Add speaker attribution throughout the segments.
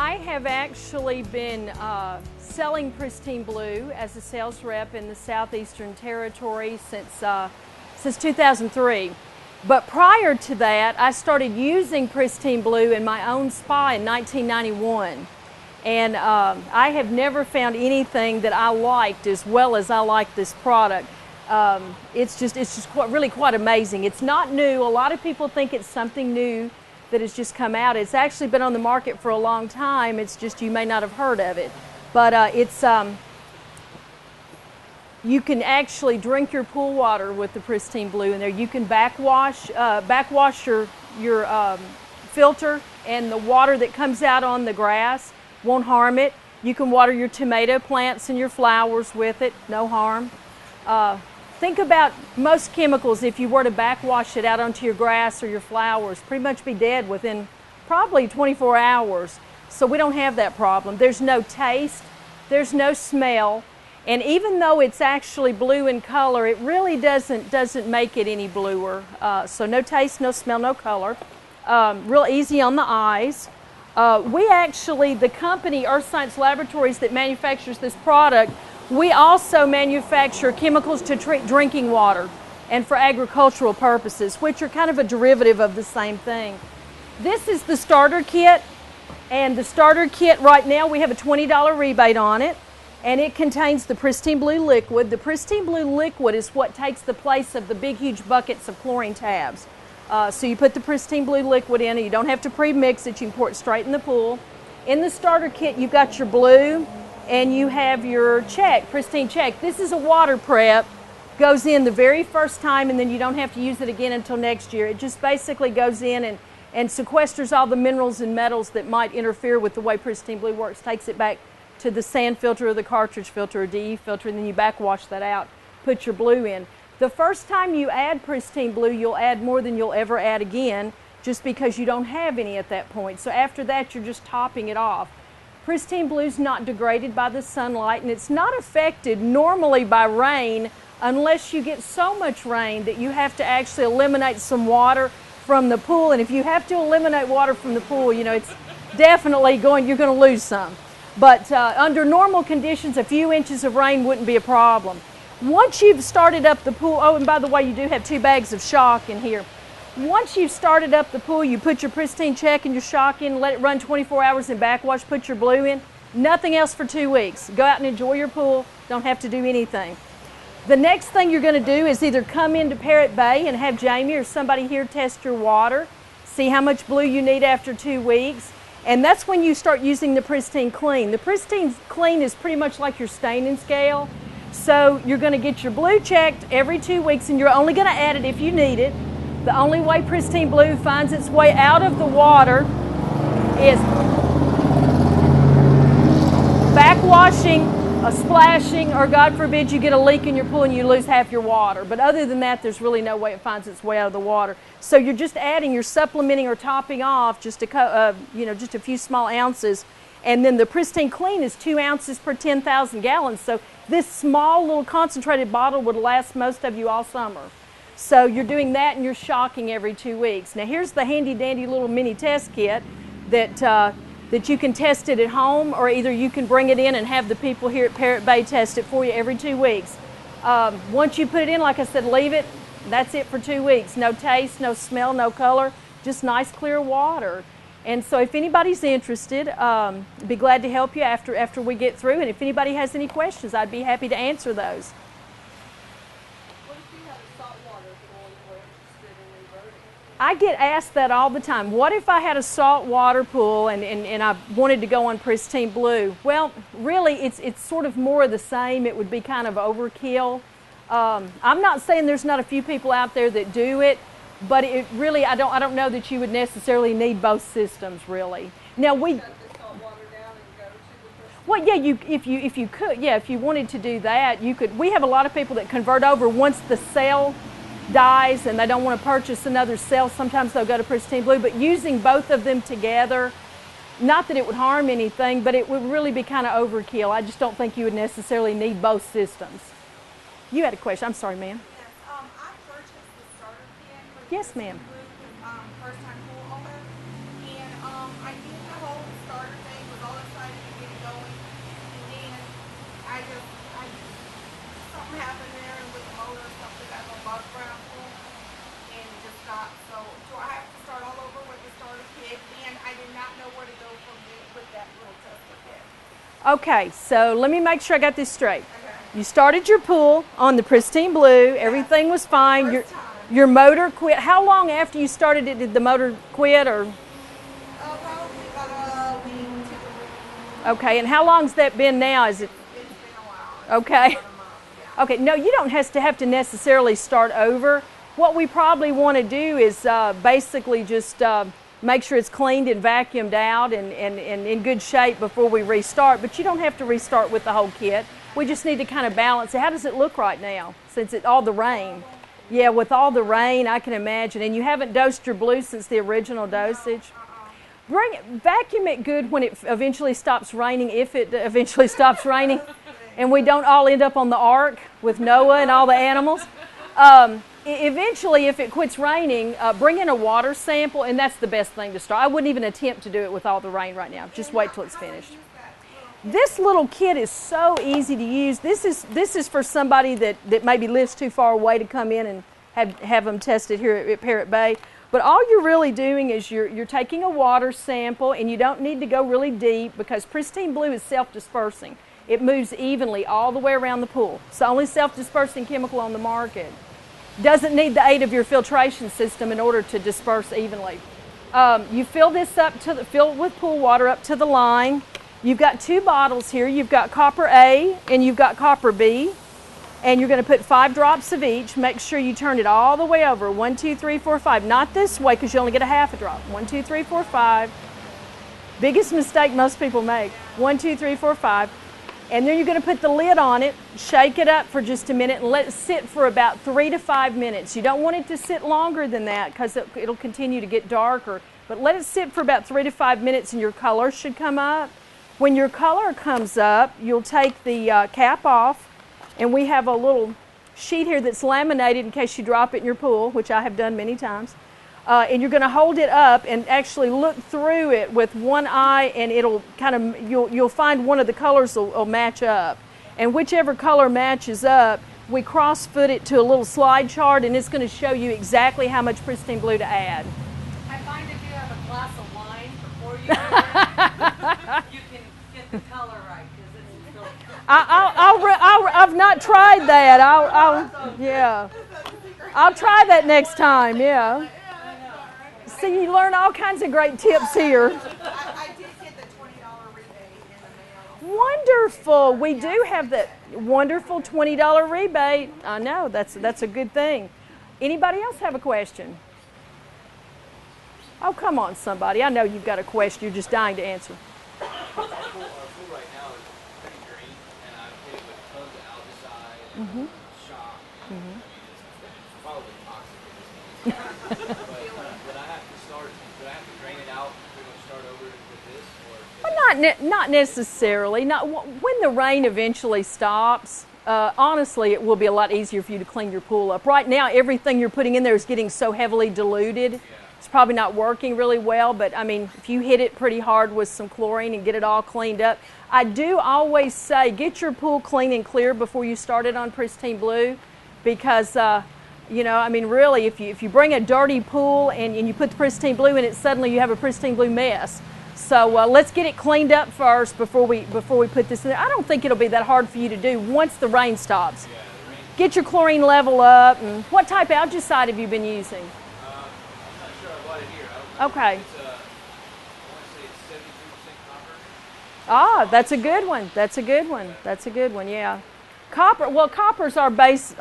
Speaker 1: I have actually been selling Pristine Blue as a sales rep in the Southeastern Territory since 2003. But prior to that, I started using Pristine Blue in my own spa in 1991. And I have never found anything that I liked as well as I like this product. It's just really quite amazing. It's not new. A lot of people think it's something new that has just come out. It's actually been on the market for a long time. It's just you may not have heard of it. But you can actually drink your pool water with the Pristine Blue in there. You can backwash your filter, and the water that comes out on the grass won't harm it. You can water your tomato plants and your flowers with it, no harm. Think about most chemicals, if you were to backwash it out onto your grass or your flowers, pretty much be dead within probably 24 hours. So we don't have that problem. There's no taste, there's no smell, and even though it's actually blue in color, it really doesn't make it any bluer. So no taste, no smell, no color. Real easy on the eyes. We actually, the company Earth Science Laboratories that manufactures this product, we also manufacture chemicals to treat drinking water and for agricultural purposes, which are kind of a derivative of the same thing. This is the starter kit, and the starter kit right now we have a $20 rebate on it, and it contains the Pristine Blue liquid. The Pristine Blue liquid is what takes the place of the big huge buckets of chlorine tabs. So you put the Pristine Blue liquid in, and you don't have to pre-mix it, you can pour it straight in the pool. In the starter kit you've got your blue, and you have your check, Pristine check. This is a water prep, goes in the very first time, and then you don't have to use it again until next year. It just basically goes in and sequesters all the minerals and metals that might interfere with the way Pristine Blue works, takes it back to the sand filter or the cartridge filter or DE filter, and then you backwash that out, put your blue in. The first time you add Pristine Blue, you'll add more than you'll ever add again, just because you don't have any at that point. So after that, you're just topping it off. Pristine Blue is not degraded by the sunlight, and it's not affected normally by rain unless you get so much rain that you have to actually eliminate some water from the pool. And if you have to eliminate water from the pool, you know, it's definitely you're going to lose some. But under normal conditions, a few inches of rain wouldn't be a problem. Once you've started up the pool, oh, and by the way, you do have 2 bags of shock in here. Once you've started up the pool, you put your Pristine check and your shock in, let it run 24 hours in backwash, put your blue in, nothing else for 2 weeks. Go out and enjoy your pool, don't have to do anything. The next thing you're going to do is either come into Parrot Bay and have Jamie or somebody here test your water, see how much blue you need after 2 weeks, and that's when you start using the Pristine Clean. The Pristine Clean is pretty much like your staining scale, so you're going to get your blue checked every 2 weeks, and you're only going to add it if you need it. The only way Pristine Blue finds its way out of the water is backwashing, splashing, or God forbid you get a leak in your pool and you lose half your water. But other than that, there's really no way it finds its way out of the water. So you're just adding, you're supplementing or topping off just a few small ounces. And then the Pristine Clean is 2 ounces per 10,000 gallons. So this small little concentrated bottle would last most of you all summer. So you're doing that and you're shocking every 2 weeks. Now here's the handy dandy little mini test kit that you can test it at home, or either you can bring it in and have the people here at Parrot Bay test it for you every 2 weeks. Once you put it in, like I said, leave it. That's it for 2 weeks. No taste, no smell, no color, just nice clear water. And so if anybody's interested, I'd be glad to help you after we get through. And if anybody has any questions, I'd be happy to answer those. I get asked that all the time. What if I had a saltwater pool and I wanted to go on Pristine Blue? Well, really, it's sort of more of the same. It would be kind of overkill. I'm not saying there's not a few people out there that do it, but it really, I don't know that you would necessarily need both systems, really. Now we. Well, yeah, if you could, yeah, if you wanted to do that, you could. We have a lot of people that convert over once the cell dies and they don't want to purchase another cell. Sometimes they'll go to Pristine Blue, but using both of them together, not that it would harm anything, but it would really be kind of overkill. I just don't think you would necessarily need both systems. You had a question. I'm sorry, ma'am.
Speaker 2: Yes, I purchased the starter kit for
Speaker 1: Yes, ma'am.
Speaker 2: Blue, first time pool owner, and I did the whole starter thing with
Speaker 1: Okay, so let me make sure I got this straight. You started your pool on the Pristine Blue. Everything was fine. Your motor quit. How long after you started it did the motor quit? Or
Speaker 2: Probably about a week, 2 weeks.
Speaker 1: okay, and how long's that been now? Is it
Speaker 2: It's been a while.
Speaker 1: okay?
Speaker 2: About a month, yeah.
Speaker 1: Okay, no, you don't have to necessarily start over. What we probably want to do is basically just make sure it's cleaned and vacuumed out and in good shape before we restart. But you don't have to restart with the whole kit. We just need to kind of balance it. How does it look right now since all the rain? Yeah, with all the rain, I can imagine. And you haven't dosed your blue since the original dosage. Vacuum it good when it eventually stops raining, if it eventually stops raining, and we don't all end up on the ark with Noah and all the animals. Eventually, if it quits raining, bring in a water sample, and that's the best thing to start. I wouldn't even attempt to do it with all the rain right now. Just wait till it's finished. This little kit is so easy to use. This is for somebody that maybe lives too far away to come in and have them tested here at Parrot Bay. But all you're really doing is you're taking a water sample, and you don't need to go really deep because Pristine Blue is self-dispersing. It moves evenly all the way around the pool. It's the only self-dispersing chemical on the market. Doesn't need the aid of your filtration system in order to disperse evenly. You fill this up fill it with pool water up to the line. You've got 2 bottles here. You've got copper A and you've got copper B. And you're going to put 5 drops of each. Make sure you turn it all the way over. 1, 2, 3, 4, 5. Not this way because you only get a half a drop. 1, 2, 3, 4, 5. Biggest mistake most people make. 1, 2, 3, 4, 5. And then you're going to put the lid on it, shake it up for just a minute, and let it sit for about 3 to 5 minutes. You don't want it to sit longer than that because it'll continue to get darker. But let it sit for about 3 to 5 minutes and your color should come up. When your color comes up, you'll take the cap off, and we have a little sheet here that's laminated in case you drop it in your pool, which I have done many times. And you're going to hold it up and actually look through it with one eye, and it'll kind of you'll find one of the colors will match up. And whichever color matches up, we cross-foot it to a little slide chart, and it's going to show you exactly how much Pristine Blue to add.
Speaker 3: I find if you have a glass of wine before you do it, you can get the color right because it's still.
Speaker 1: I've not tried that. I'll try that next time. Yeah. See, you learn all kinds of great tips here.
Speaker 2: I did get the $20 rebate in the mail.
Speaker 1: Wonderful. We do have that wonderful $20 rebate. I know, that's a good thing. Anybody else have a question? Oh, come on, somebody. I know you've got a question. You're just dying to answer.
Speaker 4: Our pool right now is pretty green, and I've hit it with tons of algaecide and shock. And, I mean, it's probably toxic. But would I have to drain it out, pretty much start over with this? Or
Speaker 1: Not necessarily. When the rain eventually stops, honestly, it will be a lot easier for you to clean your pool up. Right now, everything you're putting in there is getting so heavily diluted. Yeah. It's probably not working really well, but I mean, if you hit it pretty hard with some chlorine and get it all cleaned up. I do always say get your pool clean and clear before you start it on Pristine Blue, because you know, I mean, really, if you bring a dirty pool and you put the Pristine Blue in it, suddenly you have a Pristine Blue mess. So let's get it cleaned up first before we put this in there. I don't think it'll be that hard for you to do once the rain stops.
Speaker 4: Yeah, the rain.
Speaker 1: Get your chlorine level up. And what type of algaecide have you been using?
Speaker 4: I'm not sure I bought it here. I don't know.
Speaker 1: Okay.
Speaker 4: It's, I want to say it's 73% copper.
Speaker 1: Ah, that's a good one. That's a good one. That's a good one. Yeah. Copper. Well, copper's our base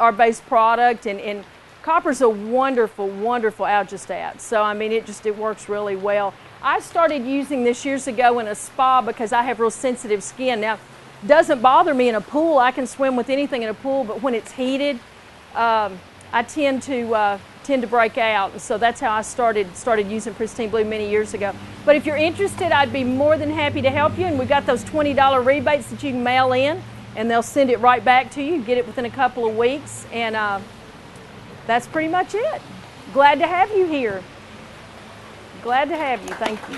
Speaker 1: product, and copper's a wonderful, wonderful algistat. So I mean, it works really well. I started using this years ago in a spa because I have real sensitive skin. Now, it doesn't bother me in a pool. I can swim with anything in a pool, but when it's heated, I tend to break out. And so that's how I started using Pristine Blue many years ago. But if you're interested, I'd be more than happy to help you. And we've got those $20 rebates that you can mail in, and they'll send it right back to you. Get it within a couple of weeks, and that's pretty much it. Glad to have you here. Glad to have you. Thank you.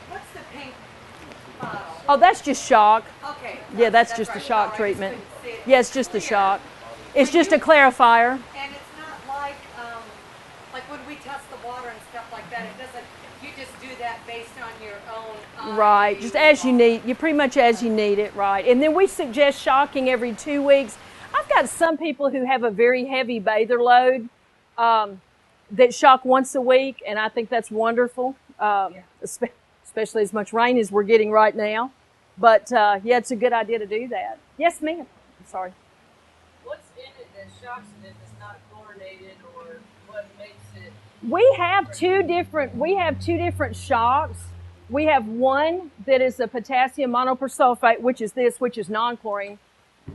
Speaker 3: What's the pink bottle?
Speaker 1: Oh, that's just shock.
Speaker 3: Okay.
Speaker 1: Yeah, that's just the
Speaker 3: right.
Speaker 1: shock
Speaker 3: No, I
Speaker 1: treatment.
Speaker 3: just couldn't see it.
Speaker 1: Yeah, it's just the shock. It's just a clarifier.
Speaker 3: And it's not like when we test the water and stuff like that. It doesn't. You just do that based on your own.
Speaker 1: Right, just as you need, you pretty much as you need it, right. And then we suggest shocking every 2 weeks. I've got some people who have a very heavy bather load that shock once a week, and I think that's wonderful, especially as much rain as we're getting right now. But yeah, it's a good idea to do that. Yes, ma'am. I'm sorry.
Speaker 5: What's in it that shocks it if it's not chlorinated, or what makes it?
Speaker 1: We have two different shocks. We have one that is a potassium monopersulfate, which is non-chlorine.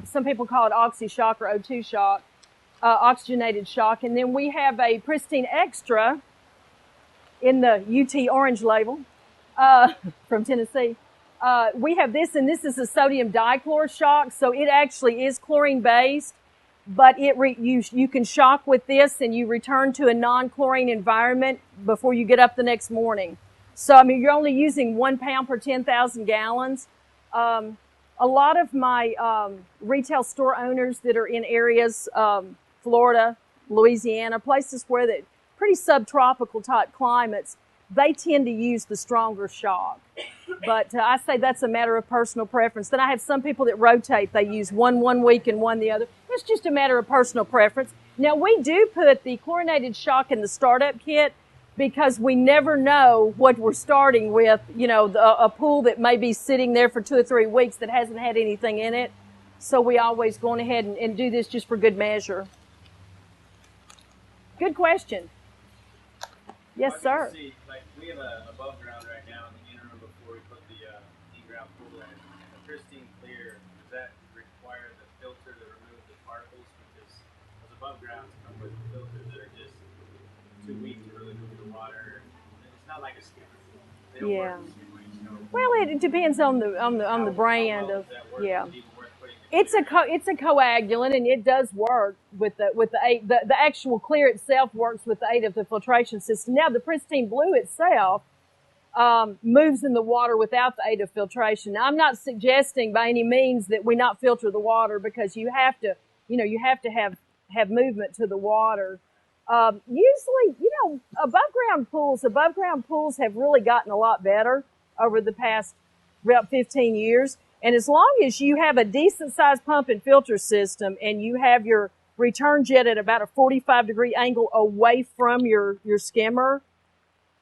Speaker 1: Some people call it oxy shock or O2 shock, oxygenated shock. And then we have a Pristine Extra in the UT orange label from Tennessee. We have this, and this is a sodium dichlor shock, so it actually is chlorine based, but you can shock with this and you return to a non-chlorine environment before you get up the next morning. So, I mean, you're only using 1 pound per 10,000 gallons. A lot of my retail store owners that are in areas, Florida, Louisiana, places where that pretty subtropical type climates, they tend to use the stronger shock. But I say that's a matter of personal preference. Then I have some people that rotate. They use one week and one the other. It's just a matter of personal preference. Now, we do put the chlorinated shock in the startup kit because we never know what we're starting with. You know, a pool that may be sitting there for 2 or 3 weeks that hasn't had anything in it. So we always go on ahead and do this just for good measure. Good question. Yes, sir.
Speaker 4: See, like, we have a above ground right now in the interim before we put the in-ground pool in. And the pristine clear, does that require the filter to remove the particles? Because those above grounds come with filters that are just too weak to really move the water. And it's not like a skimmer. They don't work the same way. So,
Speaker 1: Well, it depends on the brand of, yeah.
Speaker 4: Even worth putting
Speaker 1: It's a coagulant, and it does work with the actual clear itself works with the aid of the filtration system. Now, the Pristine Blue itself moves in the water without the aid of filtration. Now, I'm not suggesting by any means that we not filter the water, because you have to have movement to the water. Usually, above ground pools have really gotten a lot better over the past about 15 years. And as long as you have a decent sized pump and filter system and you have your return jet at about a 45-degree angle away from your skimmer,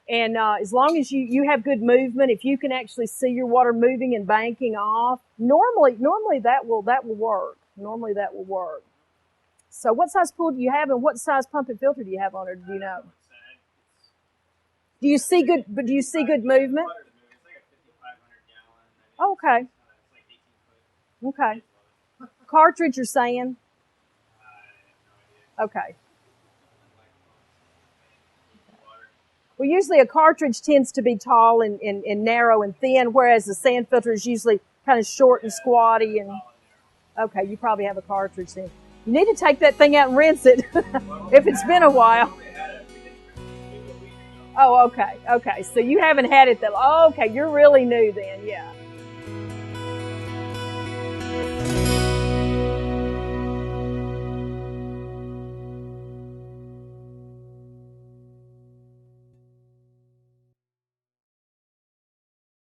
Speaker 1: and as long as you have good movement, if you can actually see your water moving and banking off, normally that will work. Normally that will work. So what size pool do you have, and what size pump and filter do you have on it? Do you know? Do you see good movement?
Speaker 4: It's like a 5,500 gallon.
Speaker 1: Okay. Okay. Cartridge, you're saying? Okay. Well, usually a cartridge tends to be tall and narrow and thin, whereas the sand filter is usually kind of short and squatty. And okay, you probably have a cartridge then. You need to take that thing out and rinse it if it's been a while. Oh, okay. Okay. So you haven't had it that long. Okay, you're really new then, yeah.